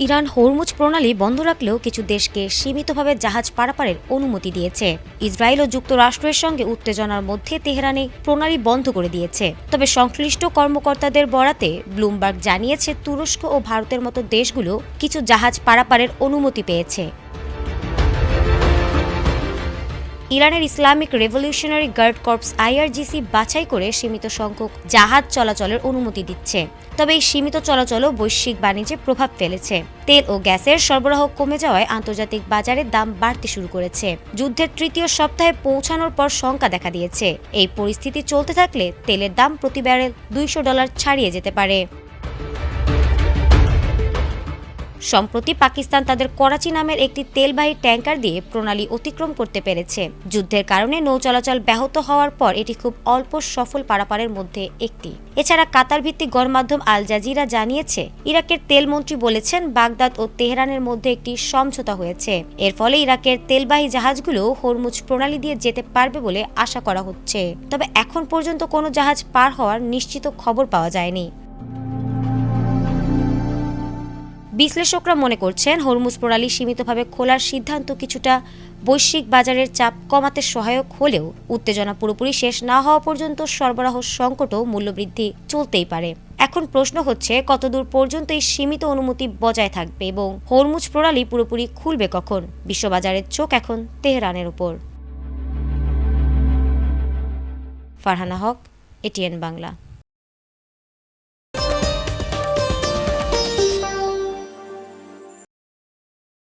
Iran Hormuz প্রণালী বন্ধ রাখলেও কিছু দেশকে সীমিতভাবে জাহাজ পারাপারের অনুমতি দিয়েছে। ইসরায়েল ও যুক্তরাষ্ট্রের সঙ্গে উত্তেজনার মধ্যে তেহরানে প্রণালী বন্ধ করে দিয়েছে। তবে সংশ্লিষ্ট কর্মকর্তাদের বরাতে ব্লুমবার্গ জানিয়েছে, তুরস্ক ও ভারতের মতো দেশগুলো কিছু জাহাজ পারাপারের অনুমতি পেয়েছে। ইরানের Islamic Revolutionary Guard Corps IRGC বাছাই করে সীমিত সংখ্যক জাহাজ চলাচলের অনুমতি দিচ্ছে। তবে এই সীমিত চলাচলও বৈশ্বিক বাণিজ্যে প্রভাব ফেলেছে। তেল ও গ্যাসের সরবরাহ কমে যাওয়ায় আন্তর্জাতিক বাজারে দাম বাড়তে শুরু করেছে। যুদ্ধের তৃতীয় সপ্তাহে পৌঁছানোর পর শঙ্কা দেখা দিয়েছে, এই পরিস্থিতি চলতে থাকলে তেলের দাম প্রতি ব্যারেল $200 ছাড়িয়ে যেতে পারে। সম্প্রতি পাকিস্তান তাদের করাচি নামের একটি তেলবাহী ট্যাঙ্কার দিয়ে প্রণালী অতিক্রম করতে পেরেছে। যুদ্ধের কারণে নৌ চলাচল ব্যাহত হওয়ার পর এটি খুব অল্প সফল পারাপারের মধ্যে একটি। এছাড়া কাতার ভিত্তিক গণমাধ্যম আল জাজিরা জানিয়েছে, ইরাকের তেলমন্ত্রী বলেছেন বাগদাদ ও তেহরানের মধ্যে একটি সমঝোতা হয়েছে। এর ফলে ইরাকের তেলবাহী জাহাজগুলো হরমুজ প্রণালী দিয়ে যেতে পারবে বলে আশা করা হচ্ছে। তবে এখন পর্যন্ত কোনো জাহাজ পার হওয়ার নিশ্চিত খবর পাওয়া যায়নি। বিশ্লেষকরা মনে করছেন, হরমুজ প্রণালী সীমিতভাবে খোলার সিদ্ধান্ত কিছুটা বৈশ্বিক বাজারের চাপ কমাতে সহায়ক হলেও উত্তেজনা পুরোপুরি শেষ না হওয়া পর্যন্ত সরবরাহ সংকট ও মূল্যবৃদ্ধি চলতেই পারে। এখন প্রশ্ন হচ্ছে, কতদূর পর্যন্ত এই সীমিত অনুমতি বজায় থাকবে এবং হরমুজ প্রণালী পুরোপুরি খুলবে কখন। বিশ্ববাজারের চোখ এখন তেহরানের উপর। ফারহানা হক, ATN বাংলা।